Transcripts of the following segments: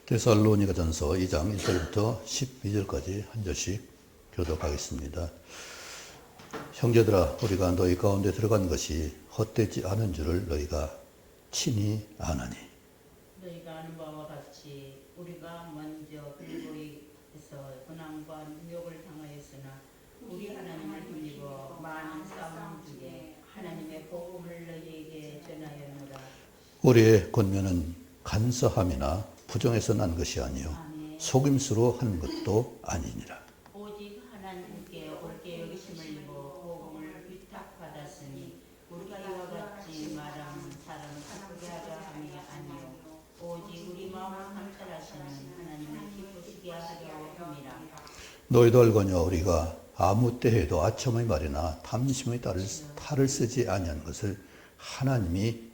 데살로니가전서 2장 1절부터 12절까지 한 절씩 교독하겠습니다. 형제들아, 우리가 너희 가운데 들어간 것이 헛되지 않은 줄을 너희가 친히 아나니. 너희가 아는 바와 같이 우리가 먼저 빌보이에서 고난과 능욕을 당하였으나 우리 하나님을 힘입어 많은 싸움 중에 하나님의 복음을 너희에게 전하였노라. 우리의 권면은 간사함이나 부정에서 난 것이 아니요 속임수로 한 것도 아니니라. 오직 하나님께 옳게 여기심을 입어 복음을 위탁받았으니 우리가 이와 같이 말하면 사람을 기쁘게 하려 함이 아니요 오직 우리 마음을 감찰하시는 하나님을 기쁘시게 하려 함이라. 너희도 알거니와 우리가 아무 때에도 아첨의 말이나 탐심의 탈을 쓰지 아니한 것을 하나님이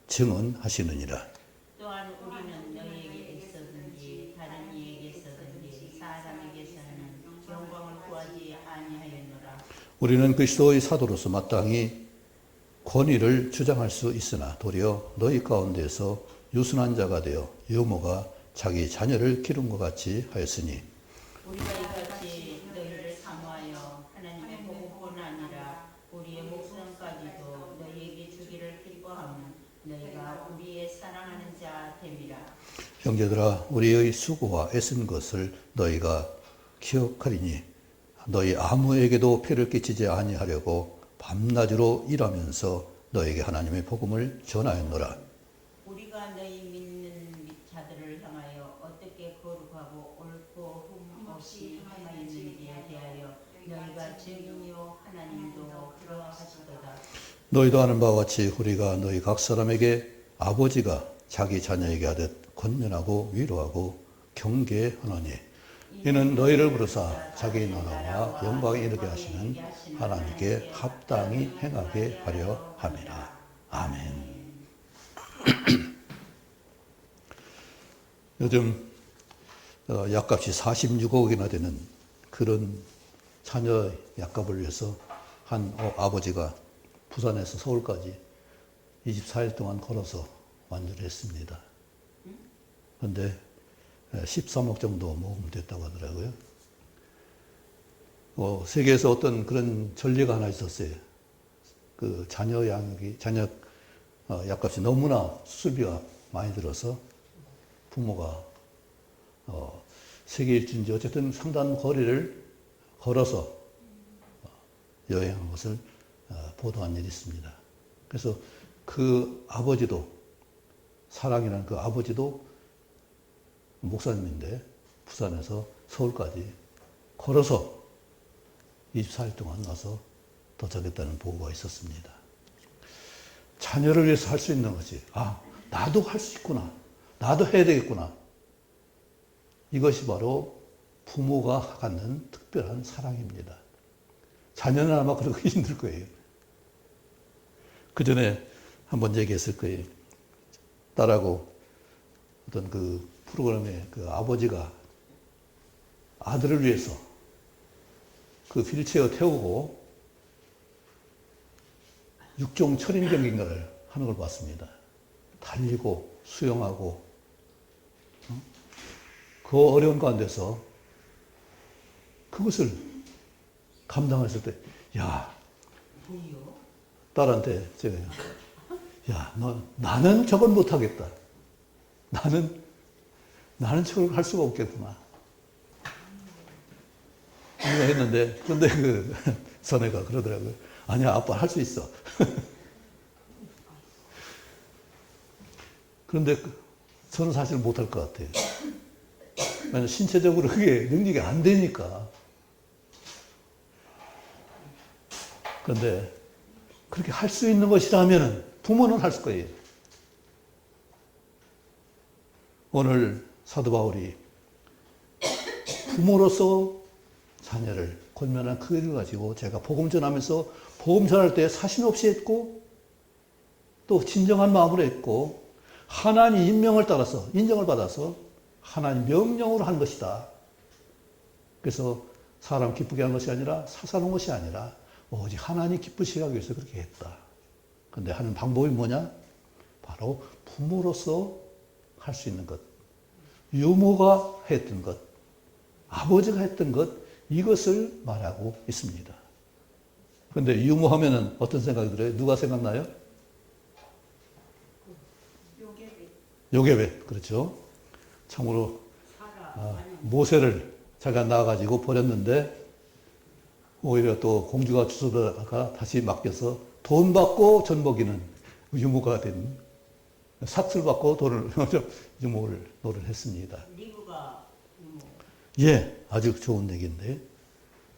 증언하시느니라. 또한 우리는 너희에게 있어든지 다른 이에게 있어든지 사람에게서는 영광을 구하지 아니하였노라. 우리는 그리스도의 사도로서 마땅히 권위를 주장할 수 있으나 도리어 너희 가운데서 유순한 자가 되어 유모가 자기 자녀를 기른 것 같이 하였으니 우리가 이같이 너희를 사모하여 하나님의 복음뿐 아니라 우리의 목숨까지도 너희에게 주기를 기뻐하면 너희가 우리의 사랑하는 자 됨이라. 형제들아, 우리의 수고와 애쓴 것을 너희가 기억하리니 너희 아무에게도 폐를 끼치지 아니하려고 밤낮으로 일하면서 너에게 하나님의 복음을 전하였노라. 우리가 너희 믿는 자들을 향하여 어떻게 거룩하고 옳고 흠 없이 행하였는지에 대하여 너희가 증인이요 하나님도 그러하시도다. 너희도 아는 바와 같이 우리가 너희 각 사람에게 아버지가 자기 자녀에게 하듯 권면하고 위로하고 경계하노니 이는 너희를 부르사 자기 나라와 영광에 이르게 하시는 하나님께 합당히 행하게 하려 함이라. 아멘. 요즘 약값이 46억이나 되는 그런 자녀 약값을 위해서 한 아버지가 부산에서 서울까지 24일 동안 걸어서 완주를 했습니다. 그런데 13억 정도 모금됐다고 하더라고요. 세계에서 어떤 그런 전례가 하나 있었어요. 그 자녀 약값이 너무나 수술비가 많이 들어서 부모가 세계 일주인지 어쨌든 상당한 거리를 걸어서 여행한 것을 보도한 일이 있습니다. 그래서 그 아버지도 사랑이라는 그 아버지도 목사님인데 부산에서 서울까지 걸어서 24일 동안 와서 도착했다는 보고가 있었습니다. 자녀를 위해서 할 수 있는 것이 나도 할 수 있구나. 나도 해야 되겠구나. 이것이 바로 부모가 갖는 특별한 사랑입니다. 자녀는 아마 그러기 힘들 거예요. 그 전에 한번 얘기했을 거예요. 딸하고 어떤 그 프로그램에 그 아버지가 아들을 위해서 그 휠체어 태우고 육종 철인 경기인가를 하는 걸 봤습니다. 달리고 수영하고 그 어려운 가운데서 그것을 감당했을 때, 딸한테 제가, 나는 저걸 못하겠다. 나는 저걸 할 수가 없겠구나. 이거 했는데, 근데 그 선혜가 그러더라고요. 아니야, 아빠 할 수 있어. 그런데 저는 사실 못할 것 같아요. 왜냐면 신체적으로 그게 능력이 안 되니까. 그런데 그렇게 할 수 있는 것이라면 부모는 할 거예요. 오늘 사도 바울이 부모로서 자녀를 권면한 그 일을 가지고 제가 복음 전하면서 복음 전할 때 사심 없이 했고 또 진정한 마음으로 했고 하나님 인명을 따라서 인정을 받아서 하나님 명령으로 한 것이다. 그래서 사람 기쁘게 한 것이 아니라 사사로운 것이 아니라 오직 하나님 기쁘시게 하기 위해서 그렇게 했다. 그런데 하는 방법이 뭐냐? 바로 부모로서 할 수 있는 것. 유모가 했던 것, 아버지가 했던 것, 이것을 말하고 있습니다. 그런데 유모하면은 어떤 생각이 들어요? 누가 생각나요? 요게벳, 그렇죠. 참으로 모세를 자기가 낳아가지고 버렸는데 오히려 또 공주가 주소다가 다시 맡겨서 돈 받고 전 먹이는 유모가 된, 삭슬 받고 돈을 유모를 노를 했습니다. 리브가 유모. 예, 아주 좋은 얘기인데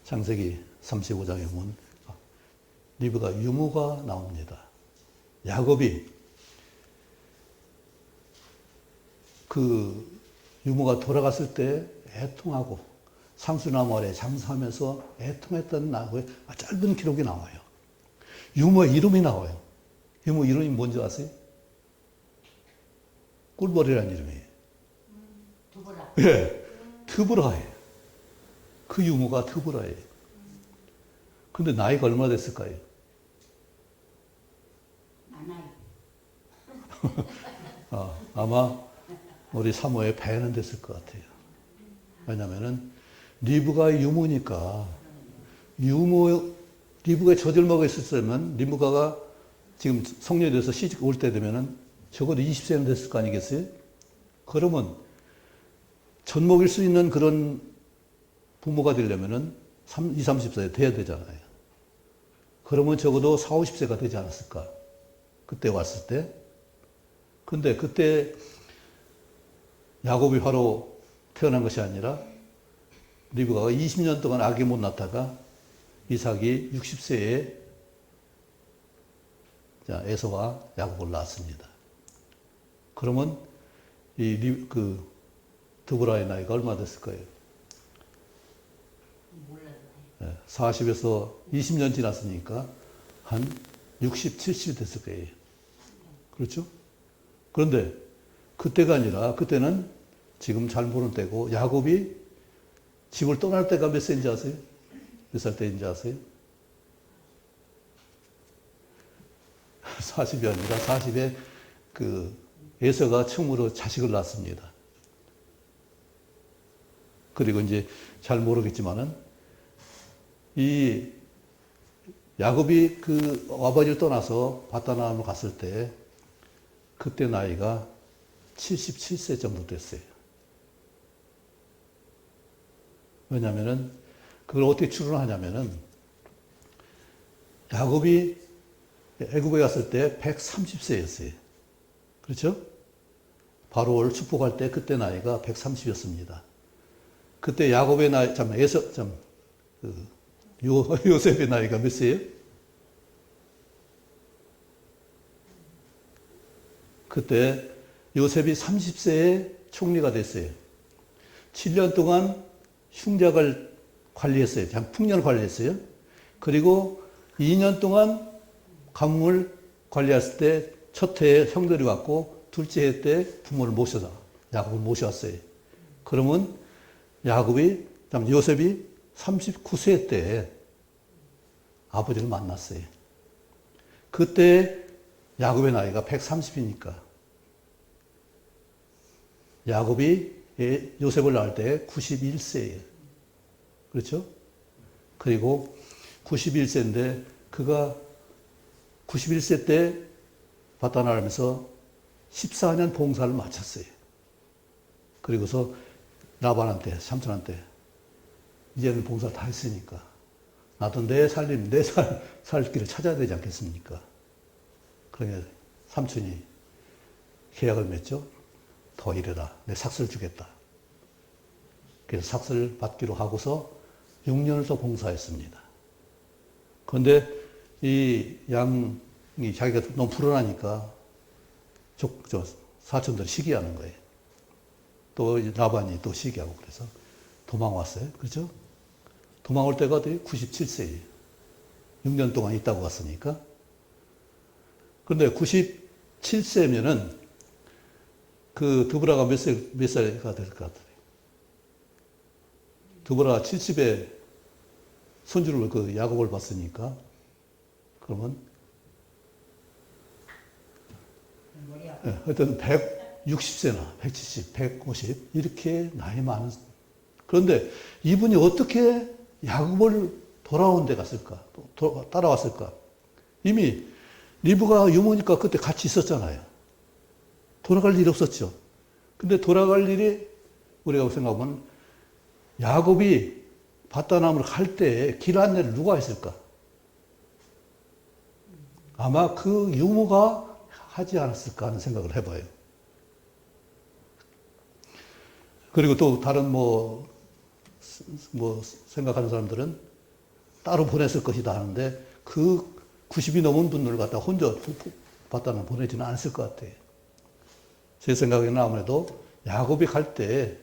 창세기 35장에 보면 리브가 유모가 나옵니다. 야곱이 그 유모가 돌아갔을 때 애통하고 상수나무 아래 장사하면서 애통했던 나고의 짧은 기록이 나와요. 유모의 이름이 나와요. 유모 이름이 뭔지 아세요? 꿀벌이라는 이름이에요. 두보라. 예, 드보라예요. 그 유모가 드보라예요. 근데 나이가 얼마나 됐을까요? 많아요. 아마 우리 사모의 배는 됐을 것 같아요. 왜냐면은 리브가 유모니까 리브가 저들먹어 있었으면 리브가가 지금 성년이 돼서 시집 올 때 되면은 적어도 20세는 됐을 거 아니겠어요? 그러면 젖 먹일 수 있는 그런 부모가 되려면은 20, 30세 돼야 되잖아요. 그러면 적어도 40, 50세가 되지 않았을까? 그때 왔을 때. 근데 그때 야곱이 바로 태어난 것이 아니라 리브가가 20년 동안 아기 못 낳다가 이삭이 60세에 에서와 야곱을 낳았습니다. 그러면 그 드보라의 나이가 얼마 됐을 거예요? 몰라요. 40에서 20년 지났으니까 한 60, 70 됐을 거예요. 그렇죠? 그런데 그때가 아니라 그때는 지금 잘 모르는 때고 야곱이 집을 떠날 때가 몇 세인지 아세요? 몇 살 때인지 아세요? 40이 아니라 40에 그 에서가 처음으로 자식을 낳습니다. 그리고 이제 잘 모르겠지만은 이 야곱이 그 아버지를 떠나서 바다나람으로 갔을 때 그때 나이가 77세 정도 됐어요. 왜냐면은 그걸 어떻게 추론하냐면은 야곱이 애굽에 갔을 때 130세였어요. 그렇죠? 바로를 축복할 때 그때 나이가 130이었습니다. 그때 야곱의 나이, 요셉의 나이가 몇 세예요? 그때 요셉이 30세에 총리가 됐어요. 7년 동안 흉작을 관리했어요. 그냥 풍년을 관리했어요. 그리고 2년 동안 가뭄을 관리했을 때 첫 해에 형들이 왔고 둘째 해 때 부모를 모셔다 야곱을 모셔왔어요. 그러면 요셉이 39세 때 아버지를 만났어요. 그때 야곱의 나이가 130이니까 야곱이 요셉을 낳을 때 91세예요. 그렇죠? 그리고 91세인데 그가 91세 때 바다나람에서 14년 봉사를 마쳤어요. 그리고서 라반한테, 삼촌한테 이제는 봉사 다 했으니까 나도 내 살림, 살 길을 찾아야 되지 않겠습니까? 그러니까 삼촌이 계약을 맺죠. 더 일해라. 내 삭슬 주겠다. 그래서 삭슬 받기로 하고서 6년을 더 봉사했습니다. 그런데 이 양이 자기가 너무 불안하니까 사촌들이 시기하는 거예요. 또 라반이 또 시기하고 그래서 도망왔어요. 그렇죠? 도망올 때가 97세예요. 6년 동안 있다고 갔으니까. 그런데 97세면은 그 드보라가 몇 살가 될 것 같아요? 드보라가 70에 손주를 그 야곱을 봤으니까 그러면 하여튼 60세나 170, 150 이렇게 나이 많은. 그런데 이분이 어떻게 야곱을 돌아온 데 갔을까? 따라왔을까? 이미 리브가 유모니까 그때 같이 있었잖아요. 돌아갈 일이 없었죠. 근데 돌아갈 일이 우리가 생각하면 야곱이 바다나무를 갈 때 길 안내를 누가 했을까? 아마 그 유모가 하지 않았을까 하는 생각을 해봐요. 그리고 또 다른 생각하는 사람들은 따로 보냈을 것이다 하는데 그 90이 넘은 분들을 갖다 혼자 바다나무 보내지는 않았을 것 같아요. 제 생각에는 아무래도 야곱이 갈 때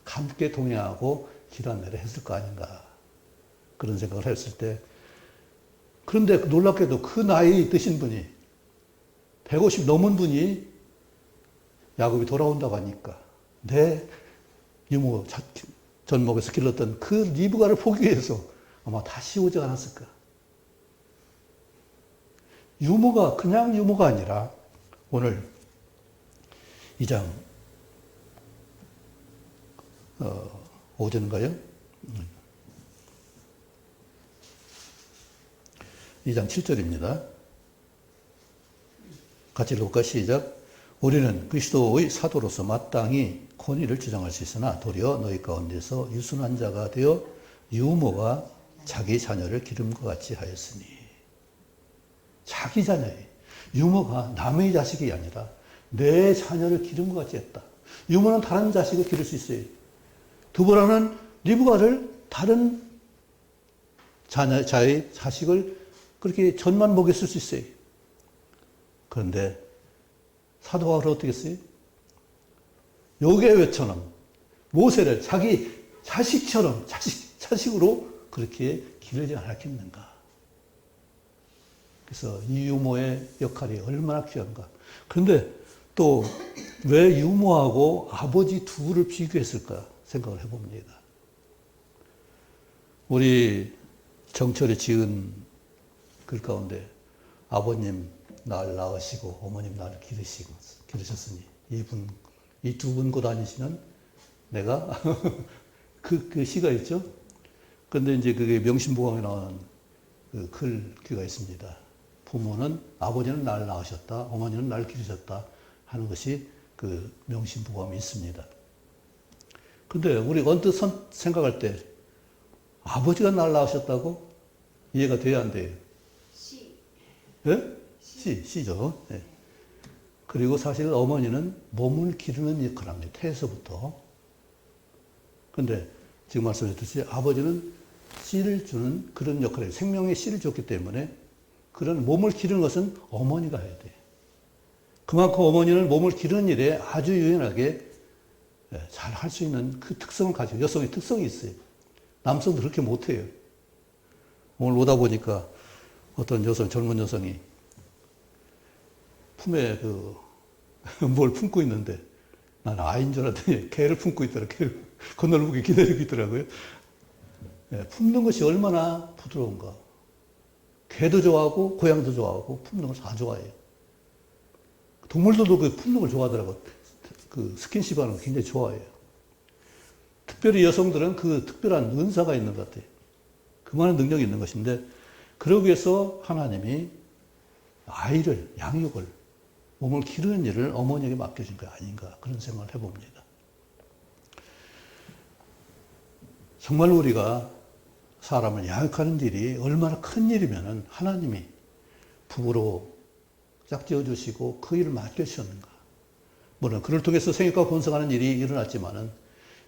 함께 동행하고 길 안내를 했을 거 아닌가. 그런 생각을 했을 때. 그런데 놀랍게도 그 나이 드신 분이, 150 넘은 분이 야곱이 돌아온다고 하니까 내 유모 전목에서 길렀던 그 리브가를 포기해서 아마 다시 오지 않았을까. 유모가 그냥 유모가 아니라 오늘 2장 5절인가요? 2장 7절입니다. 같이 읽어볼까? 시작. 우리는 그리스도의 사도로서 마땅히 권위를 주장할 수 있으나 도리어 너희 가운데서 유순한 자가 되어 유모가 자기 자녀를 기름과 같이 하였으니. 자기 자녀예요. 유모가 남의 자식이 아니라 내 자녀를 기름과 같이 했다. 유모는 다른 자식을 기를 수 있어요. 두보라는 리브가를 다른 자의 자식을 그렇게 전만 먹였을 수 있어요. 그런데 사도 바울은 어떻게 했어요? 요괴처럼 모세를 자기 자식처럼 자식으로 그렇게 기르지 않았겠는가. 그래서 이 유모의 역할이 얼마나 귀한가. 그런데 또 왜 유모하고 아버지 둘을 비교했을까 생각을 해봅니다. 우리 정철이 지은 글 가운데 아버님 날 낳으시고 어머님 날 기르셨으니 이 두 분 곧 아니시면 내가 그 시가 있죠. 그런데 이제 그게 명심보감에 나오는 그 글귀가 있습니다. 부모는 아버지는 날 낳으셨다, 어머니는 날 기르셨다 하는 것이 그 명심보감이 있습니다. 근데 우리 언뜻 생각할 때 아버지가 날 낳으셨다고 이해가 돼야 안 돼요? 예? 시죠. 예. 그리고 사실 어머니는 몸을 기르는 역할을 합니다. 태에서부터. 근데 지금 말씀드렸듯이 아버지는 씨를 주는 그런 역할이에요. 생명의 씨를 줬기 때문에 그런 몸을 기르는 것은 어머니가 해야 돼요. 그만큼 어머니는 몸을 기르는 일에 아주 유연하게 잘 할 수 있는 그 특성을 가지고, 여성의 특성이 있어요. 남성도 그렇게 못해요. 오늘 오다 보니까 어떤 젊은 여성이 품에 뭘 품고 있는데 나는 아이인 줄 알았더니 개를 품고 있더라. 개를 건널목에 기다리고 있더라고요. 품는 것이 얼마나 부드러운가. 개도 좋아하고 고양이도 좋아하고 품는 걸 다 좋아해요. 동물들도 그 품는 걸 좋아하더라고요. 그 스킨십 하는 거 굉장히 좋아해요. 특별히 여성들은 그 특별한 은사가 있는 것 같아요. 그만한 능력이 있는 것인데, 그러기 위해서 하나님이 아이를, 양육을, 몸을 기르는 일을 어머니에게 맡겨준 게 아닌가, 그런 생각을 해봅니다. 정말 우리가 사람을 양육하는 일이 얼마나 큰 일이면은 하나님이 부부로 짝지어 주시고 그 일을 맡겨주셨는가. 물론 그를 통해서 생육과 번성하는 일이 일어났지만은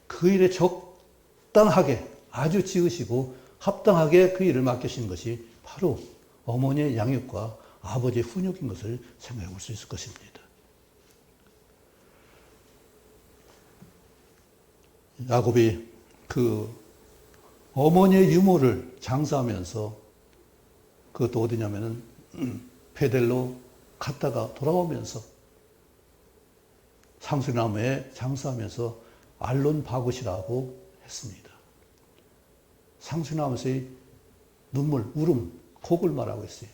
그 일에 적당하게 아주 지으시고 합당하게 그 일을 맡기신 것이 바로 어머니의 양육과 아버지의 훈육인 것을 생각해 볼 수 있을 것입니다. 야곱이 그 어머니의 유모를 장사하면서, 그것도 어디냐면은 베델로 갔다가 돌아오면서 상수나무에 장사하면서 알론 바굿이라고 했습니다. 상수나무에서의 눈물, 울음, 곡을 말하고 있어요.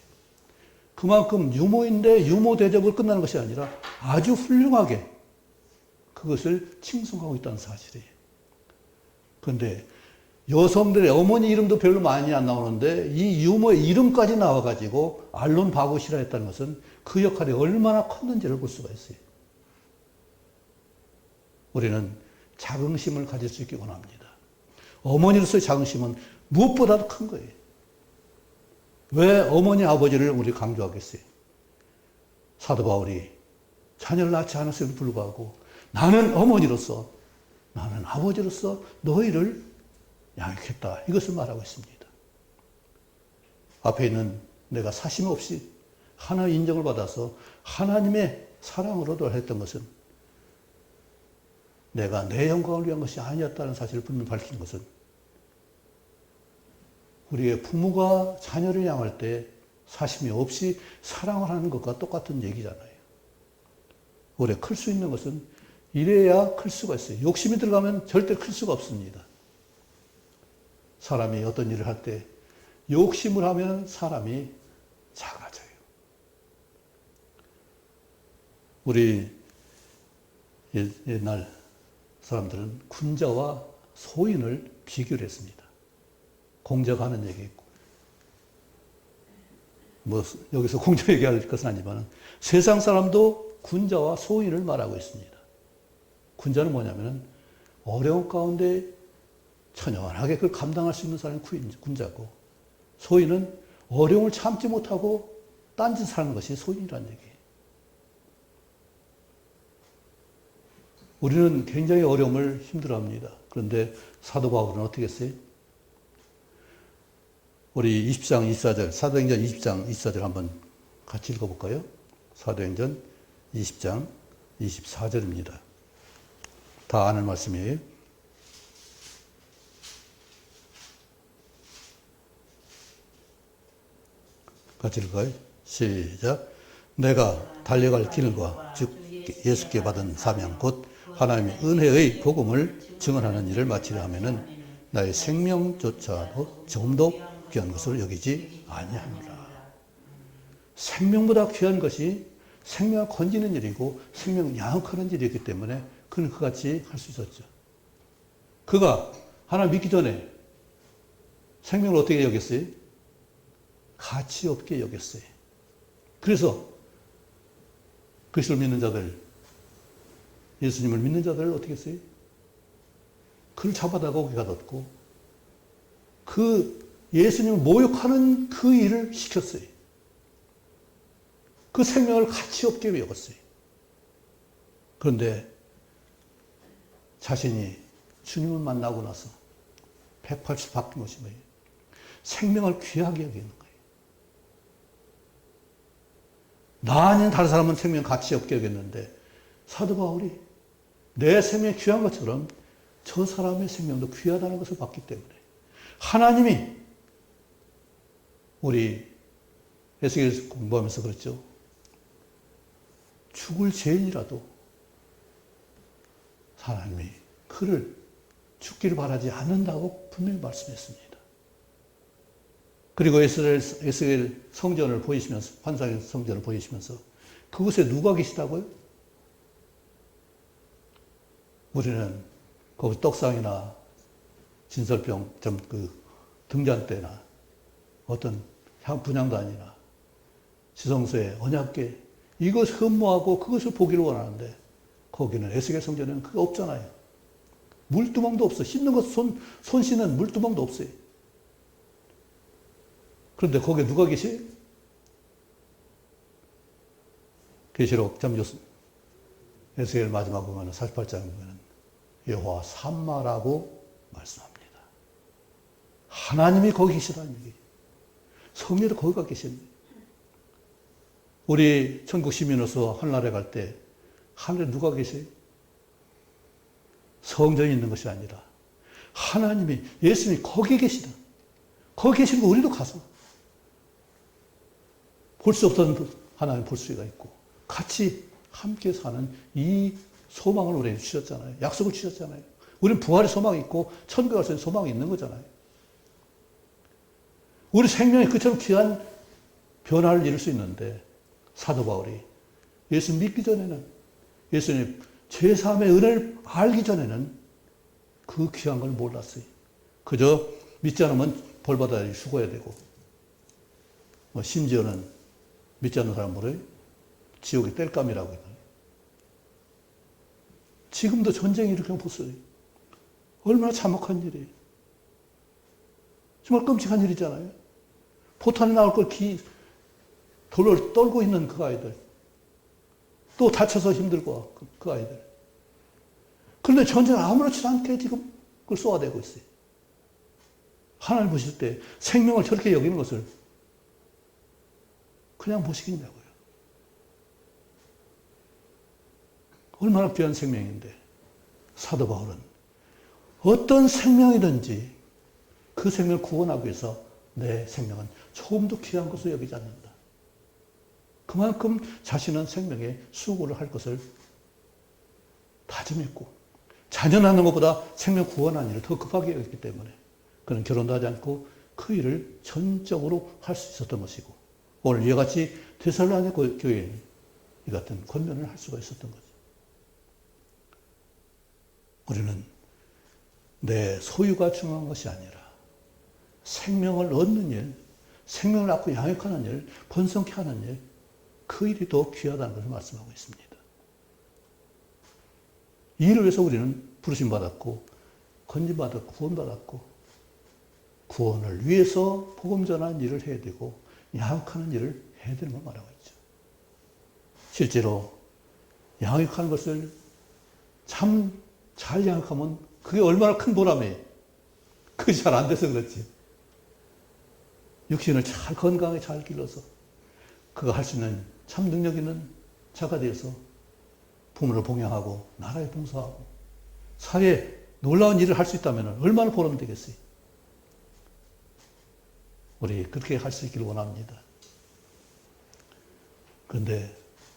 그만큼 유모인데 유모 대접을 끝나는 것이 아니라 아주 훌륭하게 그것을 칭송하고 있다는 사실이에요. 그런데 여성들의 어머니 이름도 별로 많이 안 나오는데 이 유모의 이름까지 나와가지고 알론 바굿이라 했다는 것은 그 역할이 얼마나 컸는지를 볼 수가 있어요. 우리는 자긍심을 가질 수 있기 원합니다. 어머니로서의 자긍심은 무엇보다도 큰 거예요. 왜 어머니 아버지를 우리 강조하겠어요? 사도 바울이 자녀를 낳지 않았음에도 불구하고 나는 어머니로서 나는 아버지로서 너희를 양육했다. 이것을 말하고 있습니다. 앞에 있는 내가 사심 없이 하나의 인정을 받아서 하나님의 사랑으로도 했던 것은 내가 내 영광을 위한 것이 아니었다는 사실을 분명히 밝힌 것은 우리의 부모가 자녀를 양할 때 사심이 없이 사랑을 하는 것과 똑같은 얘기잖아요. 오래 클 수 있는 것은 이래야 클 수가 있어요. 욕심이 들어가면 절대 클 수가 없습니다. 사람이 어떤 일을 할 때 욕심을 하면 사람이 작아져요. 우리 옛날 사람들은 군자와 소인을 비교를 했습니다. 공자가 하는 얘기 있고 뭐 여기서 공자 얘기할 것은 아니지만 세상 사람도 군자와 소인을 말하고 있습니다. 군자는 뭐냐면 어려운 가운데 천연하게 그걸 감당할 수 있는 사람이 군자고 소인은 어려움을 참지 못하고 딴짓을 하는 것이 소인이라는 얘기예요. 우리는 굉장히 어려움을 힘들어합니다. 그런데 사도 바울은 어떻게 했어요? 우리 20장 24절, 사도행전 20장 24절 한번 같이 읽어볼까요? 사도행전 20장 24절입니다. 다 아는 말씀이에요. 같이 읽어요. 시작. 내가 달려갈 길과 즉 예수께 받은 사명 곧 하나님의 은혜의 복음을 증언하는 일을 마치려 하면은 나의 생명조차도 조금도 귀한 것으로 여기지 아니하노라. 생명보다 귀한 것이 생명을 건지는 일이고 생명을 양육하는 일이기 때문에 그는 그같이 할 수 있었죠. 그가 하나님 믿기 전에 생명을 어떻게 여겼어요? 가치 없게 여겼어요. 그래서 그리스도를 믿는 자들, 예수님을 믿는 자들을 어떻게 했어요? 그를 잡아다가 고기 가뒀고 그 예수님을 모욕하는 그 일을 시켰어요. 그 생명을 가치 없게 여겼어요. 그런데 자신이 주님을 만나고 나서 180 바뀐 것이 뭐예요? 생명을 귀하게 여기는 거예요. 나 아닌 다른 사람은 생명 가치 없게 여겼는데 사도 바울이 내 생명이 귀한 것처럼 저 사람의 생명도 귀하다는 것을 봤기 때문에 하나님이 우리 에스겔 공부하면서 그랬죠. 죽을 죄인이라도 하나님이 그를 죽기를 바라지 않는다고 분명히 말씀했습니다. 그리고 에스겔 성전을 보이시면서, 환상의 성전을 보이시면서 그곳에 누가 계시다고요? 우리는 거기 떡상이나 진설병, 등잔 때나 어떤 분향단이나 지성소에 언약궤 이것을 흠모하고 그것을 보기를 원하는데 거기는 에스겔 성전에는 그게 없잖아요. 물두멍도 없어. 씻는 것, 손 씻는 물두멍도 없어요. 그런데 거기에 누가 계시? 계시록 에스겔 마지막 보면 48장 보면 여호와 삼마라고 말씀합니다. 하나님이 거기 계시다는 얘기. 성령도 거기가 계십니다. 우리 천국 시민으로서 하늘나라에 갈 때 하늘에 누가 계세요? 성전이 있는 것이 아니라 하나님이 예수님이 거기 계시다. 거기 계시는 거 우리도 가서 볼 수 없던 하나님 볼 수가 있고 같이 함께 사는 이 소망을 우리에게 주셨잖아요. 약속을 주셨잖아요. 우리는 부활의 소망이 있고 천국에 갈 수 있는 소망이 있는 거잖아요. 우리 생명이 그처럼 귀한 변화를 이룰 수 있는데 사도 바울이 예수 믿기 전에는 예수님 제3의 은혜를 알기 전에는 그 귀한 걸 몰랐어요. 그저 믿지 않으면 벌 받아야 죽어야 되고, 심지어는 믿지 않는 사람들을 지옥의 땔감이라고 해요. 지금도 전쟁이 이렇게 없었어요. 얼마나 참혹한 일이에요. 정말 끔찍한 일이잖아요. 포탄이 나올 걸 돌을 떨고 있는 그 아이들. 또 다쳐서 힘들고 그 아이들. 그런데 전쟁을 아무렇지도 않게 지금 그걸 쏘아대고 있어요. 하나님 보실 때 생명을 저렇게 여기는 것을 그냥 보시겠냐고요. 얼마나 귀한 생명인데 사도 바울은 어떤 생명이든지 그 생명을 구원하기 위해서 내 생명은 조금도 귀한 것을 여기지 않는다. 그만큼 자신은 생명에 수고를 할 것을 다짐했고 자녀 낳는 것보다 생명 구원하는 일을 더 급하게 여겼기 때문에 그는 결혼도 하지 않고 그 일을 전적으로 할 수 있었던 것이고 오늘 이와 같이 데살로니가 교회에는 이 같은 권면을 할 수가 있었던 거죠. 우리는 내 소유가 중요한 것이 아니라 생명을 얻는 일, 생명을 낳고 양육하는 일, 번성케 하는 일, 그 일이 더 귀하다는 것을 말씀하고 있습니다. 이 일을 위해서 우리는 부르심받았고 건진받았고 구원받았고 구원을 위해서 복음 전하는 일을 해야 되고 양육하는 일을 해야 되는 걸 말하고 있죠. 실제로 양육하는 것을 참 잘 양육하면 그게 얼마나 큰 보람이에요. 그게 잘 안 돼서 그렇지. 육신을 잘 건강하게 잘 길러서 그가 할 수 있는 참 능력 있는 자가 되어서 부모를 봉양하고 나라에 봉사하고 사회에 놀라운 일을 할 수 있다면 얼마나 보람이 되겠어요. 우리 그렇게 할 수 있기를 원합니다. 그런데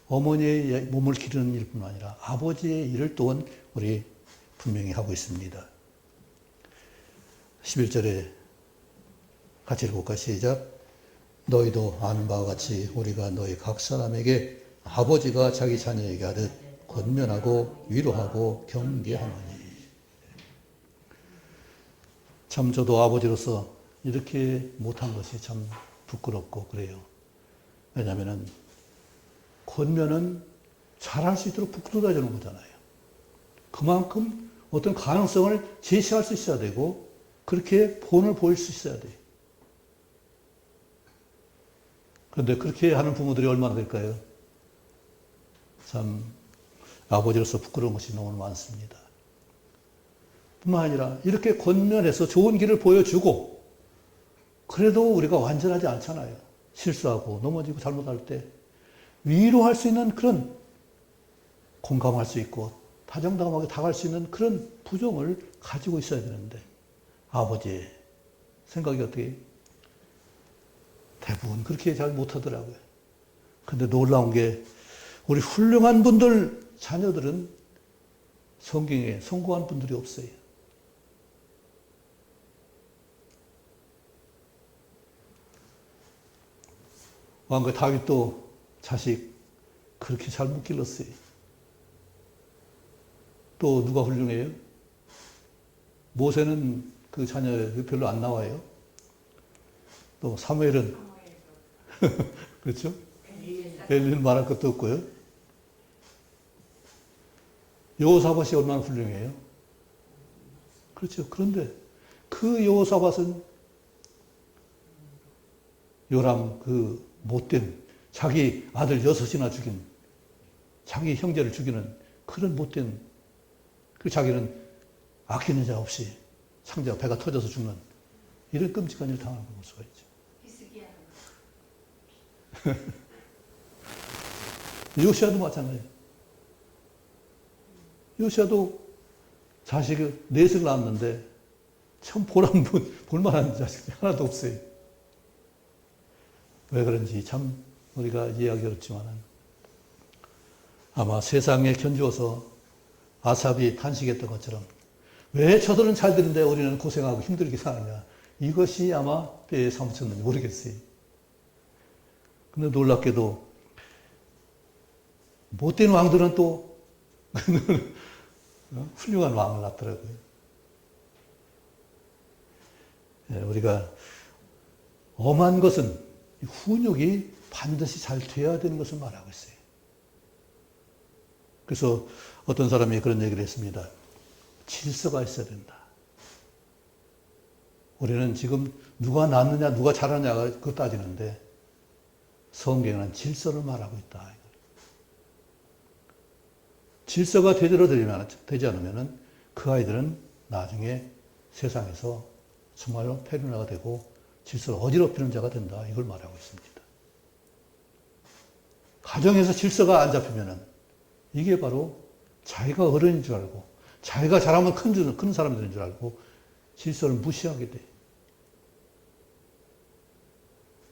어머니의 몸을 기르는 일뿐만 아니라 아버지의 일을 또한 우리 분명히 하고 있습니다. 11절에 같이 읽어볼까요? 시작. 너희도 아는 바와 같이 우리가 너희 각 사람에게 아버지가 자기 자녀에게 하듯 권면하고 위로하고 경계하노니. 참 저도 아버지로서 이렇게 못한 것이 참 부끄럽고 그래요. 왜냐하면 권면은 잘할 수 있도록 북돋아 주는 거잖아요. 그만큼 어떤 가능성을 제시할 수 있어야 되고 그렇게 본을 보일 수 있어야 돼요. 그런데 그렇게 하는 부모들이 얼마나 될까요? 참 아버지로서 부끄러운 것이 너무 많습니다. 뿐만 아니라 이렇게 권면해서 좋은 길을 보여주고 그래도 우리가 완전하지 않잖아요. 실수하고 넘어지고 잘못할 때 위로할 수 있는 그런 공감할 수 있고 다정다감하게 다가갈 수 있는 그런 부정을 가지고 있어야 되는데 아버지의 생각이 어떻게 대부분 그렇게 잘 못하더라고요. 근데 놀라운 게 우리 훌륭한 분들 자녀들은 성경에 성공한 분들이 없어요. 왕과 다윗도 자식 그렇게 잘 못 길렀어요. 또 누가 훌륭해요? 모세는 그 자녀 별로 안 나와요. 또 사무엘은 그렇죠? 엘리는 말할 것도 없고요. 여호사밧이 얼마나 훌륭해요? 그렇죠. 그런데 그 여호사밧은 요람 그 못된 자기 아들 6이나 죽인 자기 형제를 죽이는 그런 못된 그 자기는 아끼는 자 없이 상대가 배가 터져서 죽는 이런 끔찍한 일을 당하는 걸 볼 수가 있죠. 요시아도 마찬가지예요. 요시아도 자식을 넷을 낳았는데 참 볼만한 자식이 하나도 없어요. 왜 그런지 참 우리가 이해하기 어렵지만 아마 세상에 견주어서 아삽이 탄식했던 것처럼 왜 저들은 잘 되는데 우리는 고생하고 힘들게 사느냐. 이것이 아마 뼈에 사무쳤는지 모르겠어요. 근데 놀랍게도 못된 왕들은 또 훌륭한 마음을 낳더라고요. 우리가 엄한 것은 훈육이 반드시 잘 돼야 되는 것을 말하고 있어요. 그래서 어떤 사람이 그런 얘기를 했습니다. 질서가 있어야 된다. 우리는 지금 누가 낫느냐, 누가 잘하느냐가 그거 따지는데 성경은 질서를 말하고 있다. 질서가 제대로 되지 않으면 그 아이들은 나중에 세상에서 정말로 페르나가 되고 질서를 어지럽히는 자가 된다. 이걸 말하고 있습니다. 가정에서 질서가 안 잡히면 이게 바로 자기가 어른인 줄 알고 자기가 잘하면 큰 사람들인 줄 알고 질서를 무시하게 돼.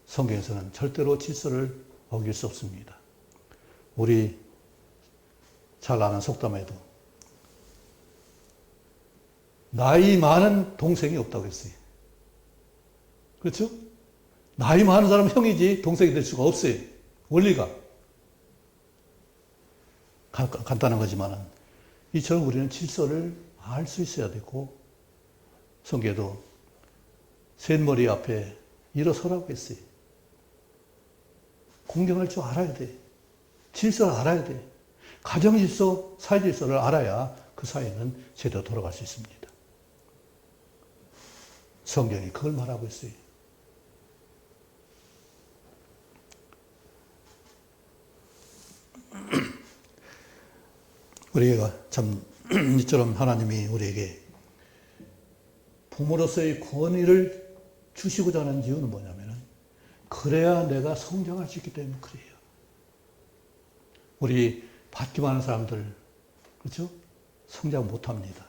성경에서는 절대로 질서를 어길 수 없습니다. 우리 잘 아는 속담에도 나이 많은 동생이 없다고 했어요. 그렇죠? 나이 많은 사람은 형이지 동생이 될 수가 없어요. 원리가. 간단한 거지만 이처럼 우리는 질서를 알 수 있어야 되고 성경에도 셋머리 앞에 일어서라고 했어요. 공경할 줄 알아야 돼. 질서를 알아야 돼. 가정 질서, 사회 질서를 알아야 그 사회는 제대로 돌아갈 수 있습니다. 성경이 그걸 말하고 있어요. 우리가 참 이처럼 하나님이 우리에게 부모로서의 권위를 주시고자 하는 이유는 뭐냐면은 그래야 내가 성장할 수 있기 때문에 그래요. 우리 받기만 하는 사람들, 그렇죠? 성장 못 합니다.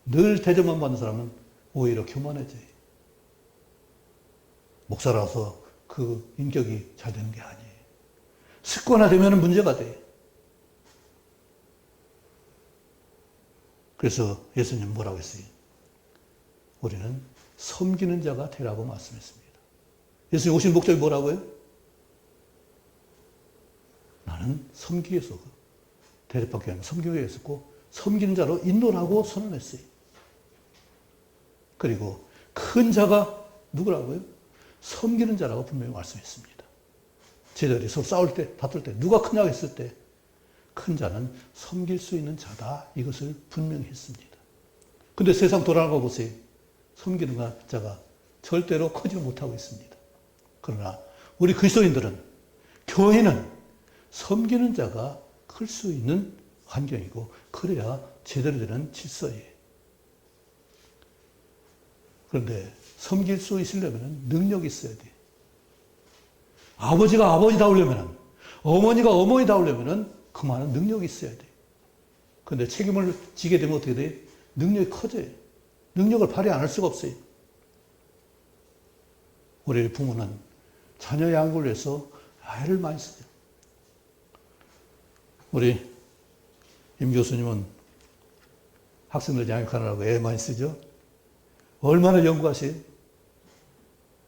늘 대접만 받는 사람은 오히려 교만해져요. 목사라서 그 인격이 잘 되는 게 아니에요. 습관화되면 문제가 돼요. 그래서 예수님 뭐라고 했어요? 우리는 섬기는 자가 되라고 말씀했습니다. 예수님 오신 목적이 뭐라고요? 나는 섬기기 위해서 대접받기 위해서 섬기기 위해서 했고 섬기는 자로 인도라고 선언했어요. 그리고 큰 자가 누구라고요? 섬기는 자라고 분명히 말씀했습니다. 제자들이 서로 싸울 때, 다툴 때 누가 크냐고 했을 때 큰 자는 섬길 수 있는 자다. 이것을 분명히 했습니다. 근데 세상 돌아가는 거 보세요. 섬기는 자가 절대로 크지 못하고 있습니다. 그러나 우리 그리스도인들은 교회는 섬기는 자가 클 수 있는 환경이고 그래야 제대로 되는 질서예요. 그런데 섬길 수 있으려면 능력이 있어야 돼. 아버지가 아버지다우려면 어머니가 어머니다우려면 그 많은 능력이 있어야 돼. 그런데 책임을 지게 되면 어떻게 돼? 능력이 커져요. 능력을 발휘 안 할 수가 없어요. 우리 부모는 자녀 양육을 위해서 애를 많이 쓰죠. 우리 임 교수님은 학생들 양육하느라고 애 많이 쓰죠. 얼마나 연구하세요?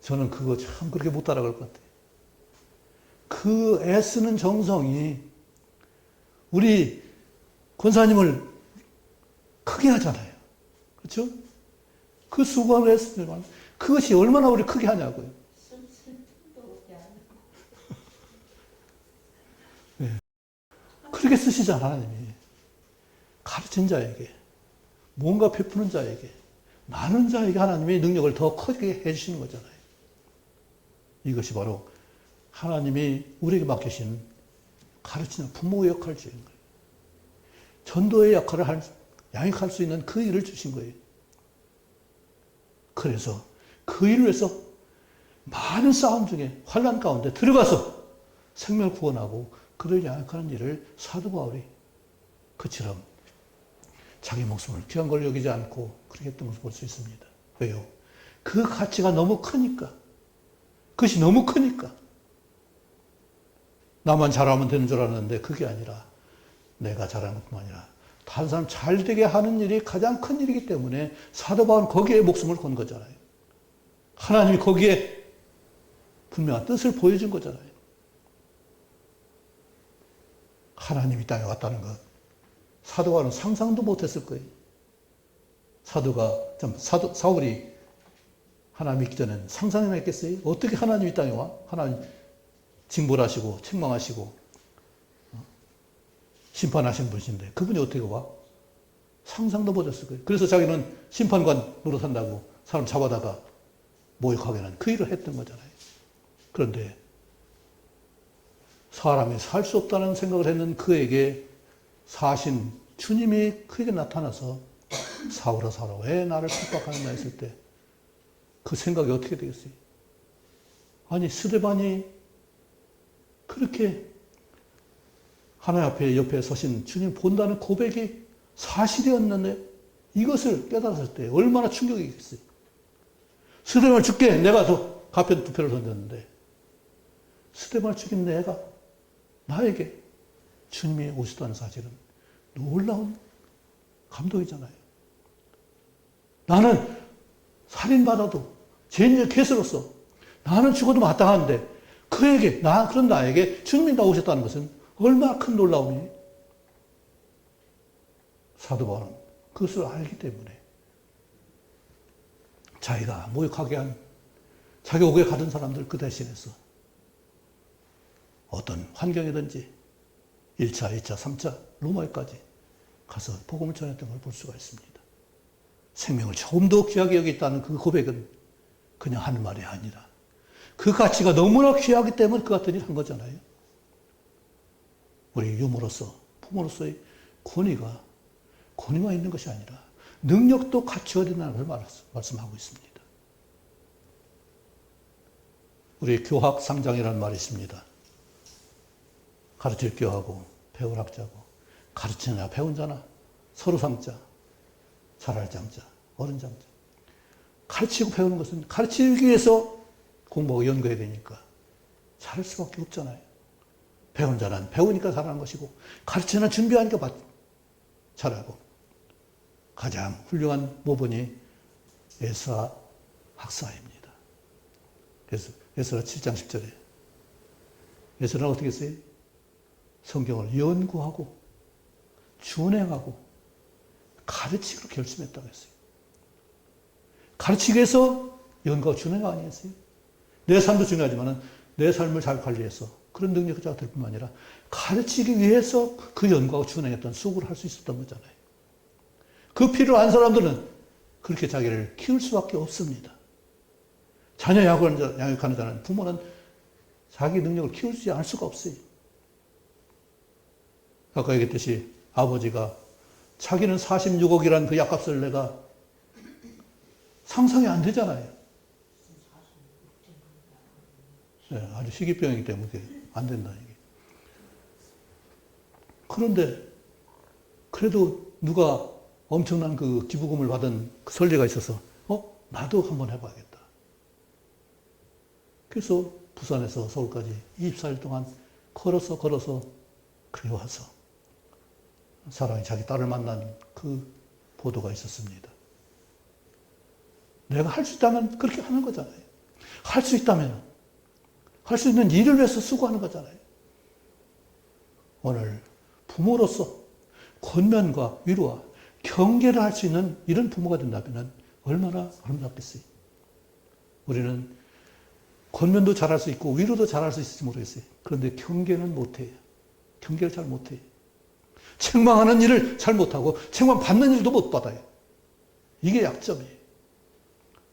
저는 그거 참 그렇게 못 따라갈 것 같아요. 그 애쓰는 정성이 우리 권사님을 크게 하잖아요. 그렇죠? 그 수고를 했으면 그것이 얼마나 우리 크게 하냐고요. 네. 그렇게 쓰시잖아, 하나님이. 가르친 자에게, 뭔가 베푸는 자에게, 나누는 자에게 하나님의 능력을 더 크게 해주시는 거잖아요. 이것이 바로 하나님이 우리에게 맡기신 가르치는 부모의 역할을 주신 거예요. 전도의 역할을 양육할 수 있는 그 일을 주신 거예요. 그래서 그 일을 위해서 많은 싸움 중에 환난 가운데 들어가서 생명을 구원하고 그를 양육하는 일을 사도 바울이 그처럼 자기 목숨을 귀한 걸 여기지 않고 그렇게 했던 것을 볼 수 있습니다. 왜요? 그 가치가 너무 크니까. 그것이 너무 크니까. 나만 잘하면 되는 줄 알았는데 그게 아니라 내가 잘하는 것뿐만 아니라 다른 사람 잘 되게 하는 일이 가장 큰 일이기 때문에 사도 바울은 거기에 목숨을 건 거잖아요. 하나님이 거기에 분명한 뜻을 보여준 거잖아요. 하나님이 땅에 왔다는 것. 사도가는 상상도 못했을 거예요. 사울이 하나님 믿기 전에는 상상이나 했겠어요? 어떻게 하나님이 땅에 와? 하나님 징벌하시고 책망하시고 심판하신 분이신데 그분이 어떻게 와? 상상도 못했을 거예요. 그래서 자기는 심판관 노릇한다고 사람 잡아다가 모욕하게는 그 일을 했던 거잖아요. 그런데 사람이 살 수 없다는 생각을 했는 그에게 사신 주님이 그에게 나타나서 사울아 사울아 왜 나를 핍박하느냐 했을 때 그 생각이 어떻게 되겠어요? 아니 스데반이 그렇게 하나님 앞에 옆에 서신 주님 본다는 고백이 사실이었는데 이것을 깨달았을 때 얼마나 충격이겠어요? 스데반을 죽게 내가 더 가편 두 표를 던졌는데 스데반을 죽인 내가 나에게 주님이 오셨다는 사실은 놀라운 감동이잖아요. 나는 살인받아도 죄인의 개수로서 나는 죽어도 마땅한데 그에게 그런 나에게 주님이 나오셨다는 것은 얼마나 큰 놀라움이 사도 바울은 그것을 알기 때문에 자기가 모욕하게 한 자기 옥에 가던 사람들 그 대신해서 어떤 환경이든지 1차, 2차, 3차 로마에까지 가서 복음을 전했던 걸 볼 수가 있습니다. 생명을 조금 더 귀하게 여기겠다는 그 고백은 그냥 하는 말이 아니라 그 가치가 너무나 귀하기 때문에 그 같은 일을 한 거잖아요. 우리 유모로서 부모로서의 권위만 있는 것이 아니라 능력도 갖춰야 된다는 걸 말씀하고 있습니다. 우리 교학 상장이라는 말이 있습니다. 가르칠 교하고 배울 학자고 가르치는 자 배운 자나 서로 상자 잘할 장자 어른 장자 가르치고 배우는 것은 가르치기 위해서 공부하고 연구해야 되니까 잘할 수밖에 없잖아요. 배운 자는 배우니까 잘하는 것이고 가르치는 준비하니까 잘하고 가장 훌륭한 모본이 에스라 학사입니다. 그래서 에스라 7장 10절에 에스라는 어떻게 했어요? 성경을 연구하고 준행하고 가르치기로 결심했다고 했어요. 가르치기 위해서 연구하고 준행가 아니었어요? 내 삶도 중요하지만 내 삶을 잘 관리해서 그런 능력이 될 뿐만 아니라 가르치기 위해서 그 연구하고 준행했던 수고를 할 수 있었던 거잖아요. 그 필요한 사람들은 그렇게 자기를 키울 수밖에 없습니다. 자녀 양육하는 자는 부모는 자기 능력을 키우지 않을 수가 없어요. 아까 얘기했듯이 아버지가 자기는 46억이라는 그 약값을 내가 상상이 안 되잖아요. 네, 아주 희귀병이기 때문에 안 된다, 이게. 그런데, 그래도 누가 엄청난 그 기부금을 받은 그 선례가 있어서, 나도 한번 해봐야겠다. 그래서 부산에서 서울까지 24일 동안 걸어서 그래 와서 사랑이 자기 딸을 만난 그 보도가 있었습니다. 내가 할 수 있다면 그렇게 하는 거잖아요. 할 수 있다면 할 수 있는 일을 위해서 수고하는 거잖아요. 오늘 부모로서 권면과 위로와 경계를 할 수 있는 이런 부모가 된다면 얼마나 아름답겠어요. 우리는 권면도 잘할 수 있고 위로도 잘할 수 있을지 모르겠어요. 그런데 경계는 못해요. 경계를 잘 못해요. 책망하는 일을 잘 못하고 책망 받는 일도 못 받아요. 이게 약점이에요.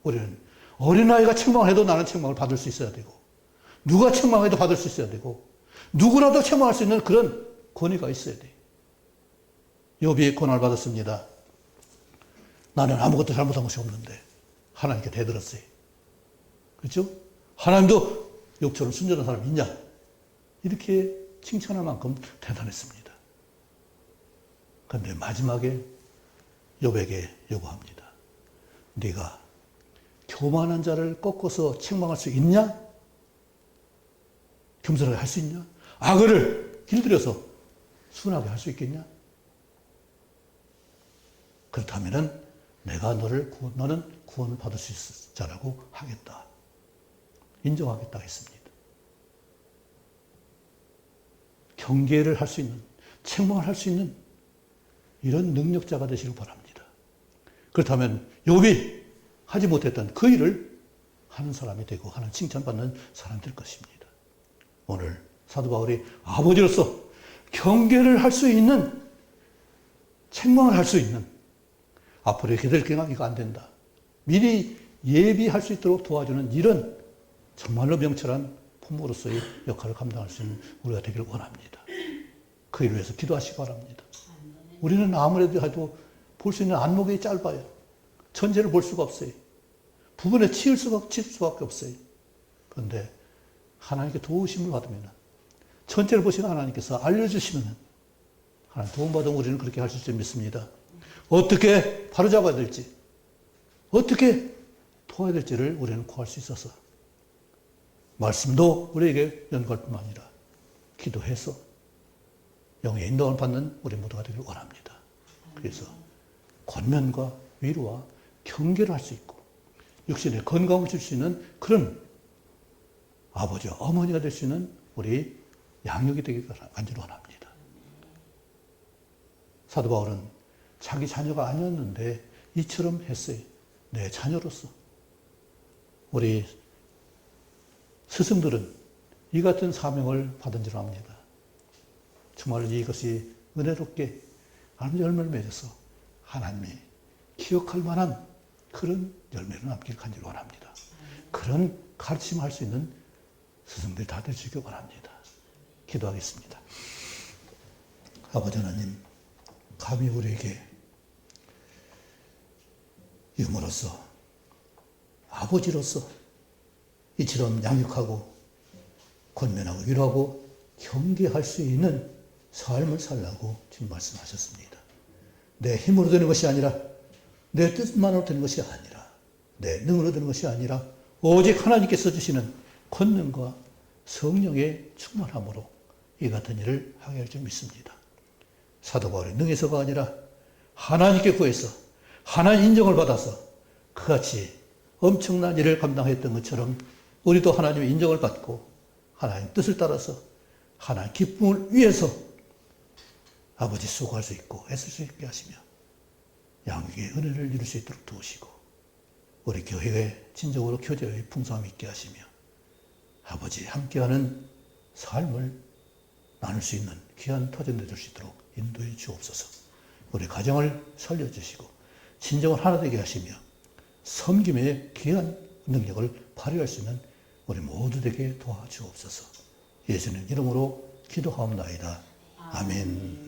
우리는 어린아이가 책망을 해도 나는 책망을 받을 수 있어야 되고 누가 책망해도 받을 수 있어야 되고 누구라도 책망할 수 있는 그런 권위가 있어야 돼요. 욥이 고난을 받았습니다. 나는 아무것도 잘못한 것이 없는데 하나님께 대들었어요. 그렇죠? 하나님도 욥처럼 순전한 사람이 있냐? 이렇게 칭찬할 만큼 대단했습니다. 그런데 마지막에 욥에게 요구합니다. 네가 교만한 자를 꺾어서 책망할 수 있냐? 겸손하게 할 수 있냐? 악을 길들여서 순하게 할 수 있겠냐? 그렇다면 내가 너는 구원을 받을 수 있을 자라고 하겠다. 인정하겠다 했습니다. 경계를 할 수 있는, 책망을 할 수 있는 이런 능력자가 되시길 바랍니다. 그렇다면 욥이 하지 못했던 그 일을 하는 사람이 되고 하는 칭찬받는 사람이 될 것입니다. 오늘 사도 바울이 아버지로서 경계를 할 수 있는, 책망을 할 수 있는, 앞으로 이렇게 될 경우가 이거 안 된다, 미리 예비할 수 있도록 도와주는 이런 정말로 명철한 부모로서의 역할을 감당할 수 있는 우리가 되기를 원합니다. 그 일을 위해서 기도하시기 바랍니다. 우리는 아무래도 해도 볼 수 있는 안목이 짧아요. 전체를 볼 수가 없어요. 부분에 칠 수밖에 없어요. 그런데 하나님께 도우심을 받으면, 전체를 보시는 하나님께서 알려주시면 하나님 도움받은 우리는 그렇게 할 수 있을 줄 믿습니다. 어떻게 바로잡아야 될지, 어떻게 도와야 될지를 우리는 구할 수 있어서 말씀도 우리에게 연구할 뿐만 아니라 기도해서 영의 인도를 받는 우리 모두가 되길 원합니다. 그래서 권면과 위로와 경계를 할 수 있고 육신에 건강을 줄 수 있는 그런 아버지와 어머니가 될 수 있는 우리 양육이 되길 간절히 원합니다. 사도 바울은 자기 자녀가 아니었는데 이처럼 했어요. 내 자녀로서. 우리 스승들은 이 같은 사명을 받은 줄 압니다. 정말 이것이 은혜롭게 하나님의 열매를 맺어서 하나님이 기억할 만한 그런 열매를 남길 간절히 원합니다. 그런 가르침을 할 수 있는 스승들 다 될 수 있길 원합니다. 기도하겠습니다. 아버지 하나님, 감히 우리에게 유모로서, 아버지로서 이처럼 양육하고 권면하고 위로하고 경계할 수 있는 삶을 살라고 지금 말씀하셨습니다. 내 힘으로 되는 것이 아니라, 내 뜻만으로 되는 것이 아니라, 내 능으로 되는 것이 아니라 오직 하나님께서 주시는 권능과 성령의 충만함으로 이 같은 일을 하게 할 줄 믿습니다. 사도 바울의 능에서가 아니라 하나님께 구해서 하나님 인정을 받아서 그같이 엄청난 일을 감당했던 것처럼 우리도 하나님의 인정을 받고 하나님 뜻을 따라서 하나님 기쁨을 위해서 아버지 수고할 수 있고 애쓸 수 있게 하시며 양육의 은혜를 이룰 수 있도록 도우시고 우리 교회에 진정으로 교제의 풍성함이 있게 하시며 아버지 함께하는 삶을 나눌 수 있는 귀한 터전이 될 수 있도록 인도해 주옵소서. 우리 가정을 살려주시고 진정을 하나 되게 하시며 섬김의 귀한 능력을 발휘할 수 있는 우리 모두 되게 도와주옵소서. 예수님 이름으로 기도하옵나이다. 아멘.